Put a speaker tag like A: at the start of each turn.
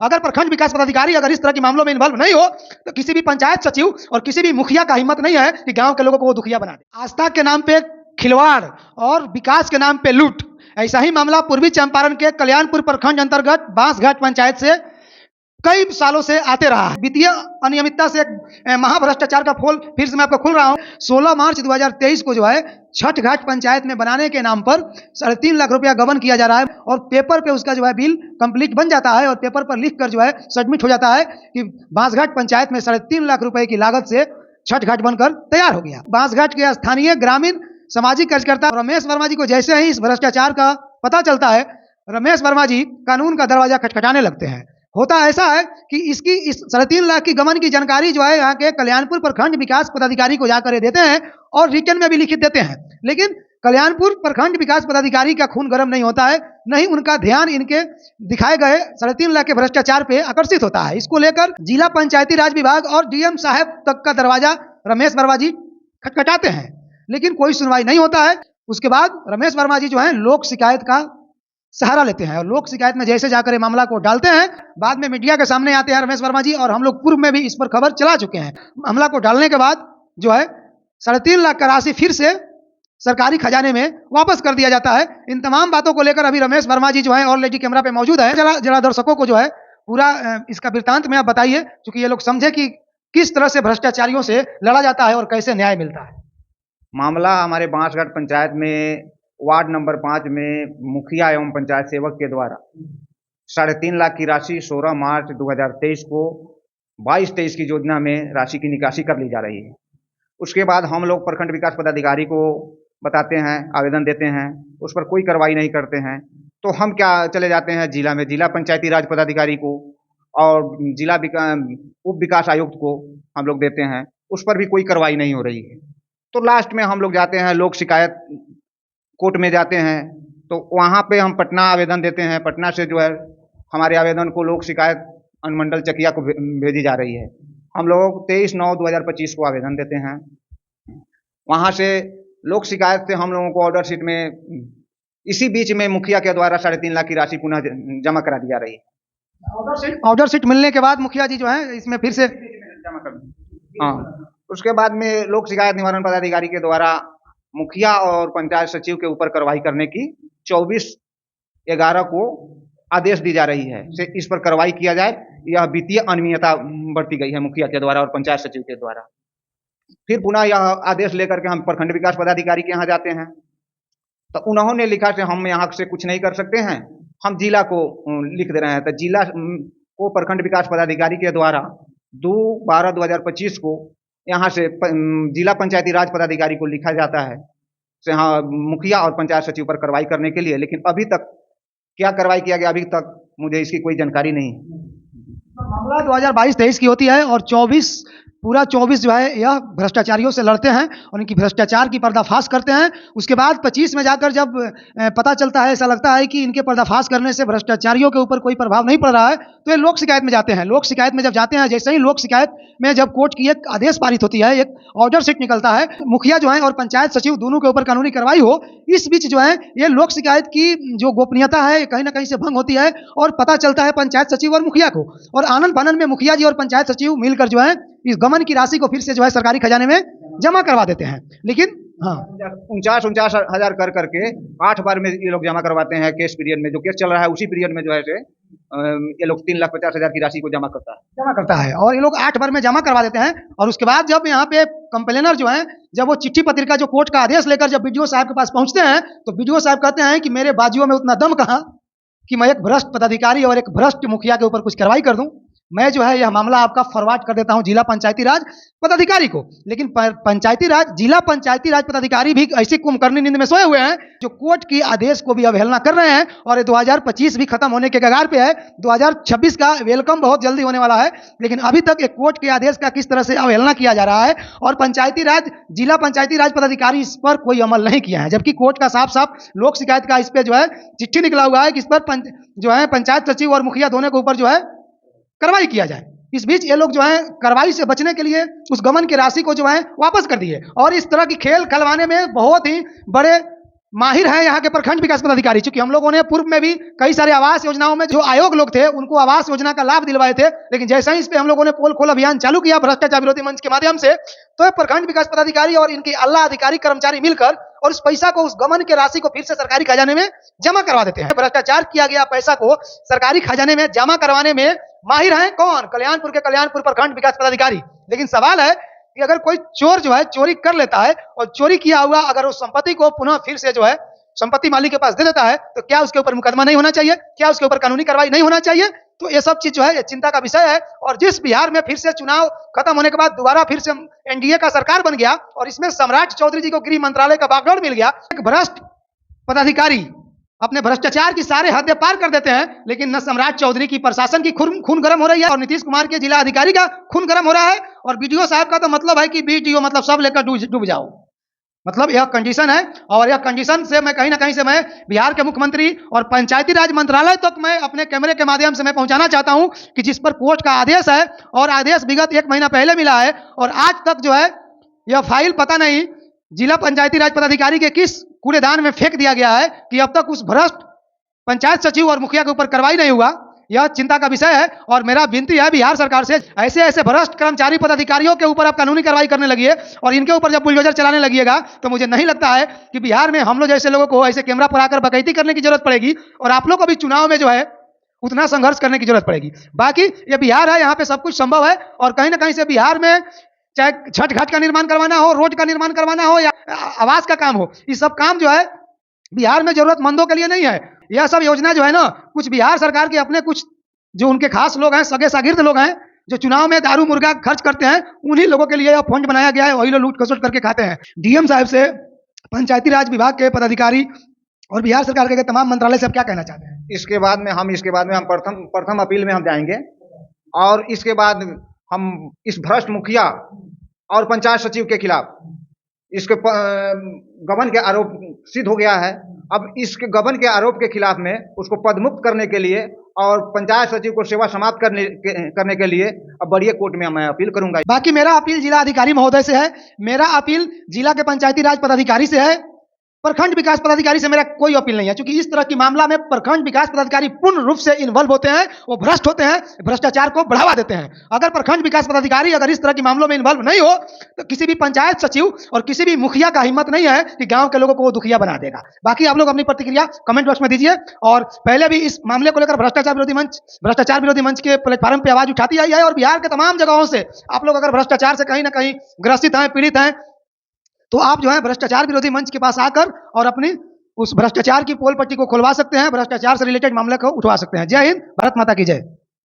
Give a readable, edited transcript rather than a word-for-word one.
A: अगर प्रखंड विकास पदाधिकारी अगर इस तरह के मामलों में इन्वॉल्व नहीं हो तो किसी भी पंचायत सचिव और किसी भी मुखिया का हिम्मत नहीं है कि गांव के लोगों को वो दुखिया बना दे। आस्था के नाम पे खिलवाड़ और विकास के नाम पे लूट, ऐसा ही मामला पूर्वी चंपारण के कल्याणपुर प्रखंड अंतर्गत बांसघाट पंचायत से कई सालों से आते रहा है। वित्तीय अनियमितता से महाभ्रष्टाचार का पोल फिर से मैं आपको खोल रहा हूं। 16 मार्च 2023 को जो है छठ घाट पंचायत में बनाने के नाम पर 3.5 लाख रुपया गबन किया जा रहा है और पेपर पे उसका जो है बिल कंप्लीट बन जाता है और पेपर पर लिख कर जो है सबमिट हो जाता है कि बांसघाट पंचायत में 3.5 लाख रुपए की लागत से छठ घाट बनकर तैयार हो गया। बांसघाट के स्थानीय ग्रामीण सामाजिक कार्यकर्ता रमेश वर्मा जी को जैसे ही इस भ्रष्टाचार का पता चलता है, रमेश वर्मा जी कानून का दरवाजा खटखटाने लगते हैं। होता ऐसा है कि इस 3.5 लाख की गबन की जानकारी जो है यहाँ के कल्याणपुर प्रखंड विकास पदाधिकारी को जाकर देते हैं और रिटर्न में भी लिखित देते हैं, लेकिन कल्याणपुर प्रखंड विकास पदाधिकारी का खून गर्म नहीं होता है, नहीं उनका ध्यान इनके दिखाए गए 3.5 लाख के भ्रष्टाचार पे आकर्षित होता है। इसको लेकर जिला पंचायती राज विभाग और डीएम साहब तक का दरवाजा रमेश वर्मा जी खटखटाते हैं, लेकिन कोई सुनवाई नहीं होता है। उसके बाद रमेश वर्मा जी जो है लोक शिकायत का सहारा लेते हैं और लोक शिकायत में जैसे जाकर मामला को डालते हैं, बाद में मीडिया के सामने आते हैं रमेश वर्मा जी और हम लोग पूर्व में भी इस पर खबर चला चुके हैं। मामला को डालने के बाद जो है 3.5 लाख का राशि फिर से सरकारी खजाने में वापस कर दिया जाता है। इन तमाम बातों को लेकर अभी रमेश वर्मा जी जो है ऑलरेडी कैमरा पे मौजूद है। जरा दर्शकों को जो है पूरा इसका वृत्तांत में आप बताइए, क्योंकि ये लोग समझे कि किस तरह से भ्रष्टाचारियों से लड़ा जाता है और कैसे न्याय मिलता है।
B: मामला हमारे बांसघाट पंचायत में वार्ड नंबर 5 में मुखिया एवं पंचायत सेवक के द्वारा 3.5 लाख की राशि 16 मार्च 2023 को 22-23 की योजना में राशि की निकासी कर ली जा रही है। उसके बाद हम लोग प्रखंड विकास पदाधिकारी को बताते हैं, आवेदन देते हैं, उस पर कोई कार्रवाई नहीं करते हैं, तो हम क्या चले जाते हैं जिला में, जिला पंचायती राज पदाधिकारी को और जिला उप विकास आयुक्त को हम लोग देते हैं, उस पर भी कोई कार्रवाई नहीं हो रही है। तो लास्ट में हम लोग जाते हैं लोक शिकायत कोर्ट में जाते हैं, तो वहाँ पे हम पटना आवेदन देते हैं। पटना से जो है हमारे आवेदन को लोक शिकायत अनुमंडल चकिया को भेजी जा रही है। हम लोग 23/9/2025 को आवेदन देते हैं। वहाँ से लोक शिकायत से हम लोगों को ऑर्डर शीट में इसी बीच में मुखिया के द्वारा 3.5 लाख की राशि पुनः जमा करा दी जा रही है।
A: ऑर्डर शीट मिलने के बाद मुखिया जी जो है इसमें फिर से
B: जमा कर, हाँ, उसके बाद में लोक शिकायत निवारण पदाधिकारी के द्वारा मुखिया और पंचायत सचिव के ऊपर कार्रवाई करने की 24/11 को आदेश दी जा रही है से इस पर कार्रवाई किया जाए। यह वित्तीय अनियमितता बरती गई है मुखिया के द्वारा और पंचायत सचिव के द्वारा। फिर पुनः यह आदेश लेकर के हम प्रखंड विकास पदाधिकारी के यहाँ जाते हैं, तो उन्होंने लिखा कि हम यहाँ से कुछ नहीं कर सकते हैं, हम जिला को लिख दे रहे हैं। तो जिला को प्रखंड विकास पदाधिकारी के द्वारा 2/12/2025 को यहाँ से जिला पंचायती राज पदाधिकारी को लिखा जाता है से हाँ मुखिया और पंचायत सचिव पर कार्रवाई करने के लिए, लेकिन अभी तक क्या कार्रवाई किया गया अभी तक मुझे इसकी कोई जानकारी नहीं।
A: मामला 2022-23 की होती है और 24 जो है यह भ्रष्टाचारियों से लड़ते हैं और इनकी भ्रष्टाचार की पर्दाफाश करते हैं। उसके बाद 25 में जाकर जब पता चलता है, ऐसा लगता है कि इनके पर्दाफाश करने से भ्रष्टाचारियों के ऊपर कोई प्रभाव नहीं पड़ रहा है, तो ये लोक शिकायत में जाते हैं। लोक शिकायत में जब जाते हैं, जैसे ही लोक शिकायत में जब कोर्ट की एक आदेश पारित होती है, एक ऑर्डर शीट निकलता है, मुखिया जो है और पंचायत सचिव दोनों के ऊपर कानूनी कार्रवाई हो, इस बीच जो है ये लोक शिकायत की जो गोपनीयता है कहीं ना कहीं से भंग होती है और पता चलता है पंचायत सचिव और मुखिया को, और आनंद फानंद में मुखिया जी और पंचायत सचिव मिलकर जो है इस गमन की राशि को फिर से जो है सरकारी खजाने में जमा करवा देते हैं। लेकिन हाँ
B: 49 हजार कर करके 8 बार में ये लोग जमा करवाते हैं। केस पीरियड में जो केस चल रहा है उसी पीरियड में जो है ये लोग 3,50,000 की राशि को जमा करता है
A: और ये लोग 8 बार में जमा करवा देते हैं। और उसके बाद जब यहाँ पे कंप्लेनर जो है जब वो चिट्ठी पत्रिका जो कोर्ट का आदेश लेकर जब बीडीओ साहब के पास पहुंचते हैं, तो बीडीओ साहब कहते हैं कि मेरे बाजुओं में उतना दम कहाँ कि मैं एक भ्रष्ट पदाधिकारी और एक भ्रष्ट मुखिया के ऊपर कुछ कार्रवाई कर दूं। मैं जो है यह मामला आपका फॉरवर्ड कर देता हूं जिला पंचायती राज पदाधिकारी को। लेकिन जिला पंचायती राज पदाधिकारी भी ऐसी कुंभकर्णी नींद में सोए हुए हैं जो कोर्ट की आदेश को भी अवहेलना कर रहे हैं। और ये 2025 भी खत्म होने के कगार पे है, 2026 का वेलकम बहुत जल्दी होने वाला है, लेकिन अभी तक एक कोर्ट के आदेश का किस तरह से अवहेलना किया जा रहा है और जिला पंचायती राज पदाधिकारी इस पर कोई अमल नहीं किया है। जबकि कोर्ट का साफ साफ लोक शिकायत का इस पे जो है चिट्ठी निकला हुआ है कि इस पर जो है पंचायत सचिव और मुखिया दोनों के ऊपर जो है कार्रवाई किया जाए। इस बीच ये लोग जो है कार्रवाई से बचने के लिए उस गमन की राशि को जो है वापस कर दिए और इस तरह की खेल खिलवाने में बहुत ही बड़े माहिर हैं यहाँ के प्रखंड विकास पदाधिकारी। चूंकि हम लोगों ने पूर्व में भी कई सारे आवास योजनाओं में जो आयोग लोग थे उनको आवास योजना का लाभ दिलवाए थे, लेकिन जैसे ही इस पे हम लोगों ने पोल खोल अभियान चालू किया भ्रष्टाचार विरोधी मंच के माध्यम से, तो ये प्रखंड विकास पदाधिकारी और इनके आला अधिकारी कर्मचारी मिलकर और उस पैसा को, उस गबन के राशि को फिर से सरकारी खजाने में जमा करवा देते हैं। भ्रष्टाचार किया गया पैसा को सरकारी खजाने में जमा करवाने में माहिर हैं कौन? कल्याणपुर के कल्याणपुर प्रखंड विकास पदाधिकारी। लेकिन सवाल है कि अगर कोई चोर जो है चोरी कर लेता है और चोरी किया हुआ अगर उस संपत्ति को पुनः फिर से जो है संपत्ति मालिक के पास दे देता है, तो क्या उसके ऊपर मुकदमा नहीं होना चाहिए? क्या उसके ऊपर कानूनी कार्रवाई नहीं होना चाहिए? तो ये सब चीज जो है ये चिंता का विषय है। और जिस बिहार में फिर से चुनाव खत्म होने के बाद दोबारा फिर से एनडीए का सरकार बन गया और इसमें सम्राट चौधरी जी को गृह मंत्रालय का बागडोर मिल गया, एक भ्रष्ट पदाधिकारी अपने भ्रष्टाचार की सारे हदें पार कर देते हैं, लेकिन न सम्राट चौधरी की प्रशासन की खून गर्म हो रही है और नीतीश कुमार के जिला अधिकारी का खून गर्म हो रहा है, और बीडीओ साहब का तो मतलब है कि बीडीओ मतलब सब लेकर डूब जाओ, मतलब यह कंडीशन है। और यह कंडीशन से मैं कहीं ना कहीं से मैं बिहार के मुख्यमंत्री और पंचायती राज मंत्रालय तक मैं अपने कैमरे के माध्यम से मैं पहुंचाना चाहता हूं कि जिस पर कोर्ट का आदेश है और आदेश विगत 1 महीना पहले मिला है और आज तक जो है यह फाइल पता नहीं जिला पंचायती राज पदाधिकारी के किस कूड़ेदान में फेंक दिया गया है कि अब तक उस भ्रष्ट पंचायत सचिव और मुखिया के ऊपर कार्रवाई नहीं हुआ। यह चिंता का विषय है और मेरा विनती है बिहार सरकार से, ऐसे ऐसे भ्रष्ट कर्मचारी पदाधिकारियों के ऊपर आप कानूनी कार्रवाई करने लगिए और इनके ऊपर जब बुलडोजर चलाने लगिएगा तो मुझे नहीं लगता है कि बिहार में हम लोग जैसे लोगों को ऐसे कैमरा पर आकर बकैती करने की जरूरत पड़ेगी और आप लोग को भी चुनाव में जो है उतना संघर्ष करने की जरूरत पड़ेगी। बाकी ये बिहार है, यहाँ पे सब कुछ संभव है और कहीं ना कहीं से बिहार में चाहे छठ घाट का निर्माण करवाना हो, रोड का निर्माण करवाना हो या आवास का काम हो, ये सब काम जो है बिहार में जरूरतमंदों के लिए नहीं है। यह सब योजना जो है ना कुछ बिहार सरकार के अपने कुछ जो उनके खास लोग हैं, सगे सागिर्द लोग हैं जो चुनाव में दारू मुर्गा खर्च करते हैं, उन्हीं लोगों के लिए यह फंड बनाया गया है, वही लोग लूट खसोट करके खाते हैं। डीएम साहब से, पंचायती राज विभाग के पदाधिकारी और बिहार सरकार के तमाम मंत्रालय से आप क्या कहना चाहते हैं?
B: इसके बाद में हम प्रथम अपील में हम जाएंगे और इसके बाद हम इस भ्रष्ट मुखिया और पंचायत सचिव के खिलाफ इसके गबन के आरोप सिद्ध हो गया है। अब इसके गबन के आरोप के खिलाफ में उसको पदमुक्त करने के लिए और पंचायत सचिव को सेवा समाप्त करने के लिए अब बड़ी कोर्ट में मैं अपील करूंगा।
A: बाकी मेरा अपील जिला अधिकारी महोदय से है, मेरा अपील जिला के पंचायती राज पदाधिकारी से है, प्रखंड विकास पदाधिकारी से मेरा कोई अपील नहीं है, क्योंकि इस तरह की मामला में प्रखंड विकास पदाधिकारी पूर्ण रूप से इन्वॉल्व होते हैं, वो भ्रष्ट होते हैं, भ्रष्टाचार को बढ़ावा देते हैं। अगर प्रखंड विकास पदाधिकारी अगर इस तरह की मामलों में इन्वॉल्व नहीं हो तो किसी भी पंचायत सचिव और किसी भी मुखिया का हिम्मत नहीं है कि गांव के लोगों को वो दुखिया बना देगा। बाकी आप लोग अपनी प्रतिक्रिया कमेंट बॉक्स में दीजिए और पहले भी इस मामले को लेकर भ्रष्टाचार विरोधी मंच के प्लेटफॉर्म पर आवाज उठाती आई है और बिहार के तमाम जगहों से आप लोग अगर भ्रष्टाचार से कहीं ना कहीं ग्रसित हैं, पीड़ित हैं, तो आप जो है भ्रष्टाचार विरोधी मंच के पास आकर और अपनी उस भ्रष्टाचार की पोल पट्टी को खुलवा सकते हैं, भ्रष्टाचार से रिलेटेड मामले को उठवा सकते हैं। जय हिंद, भारत माता की जय।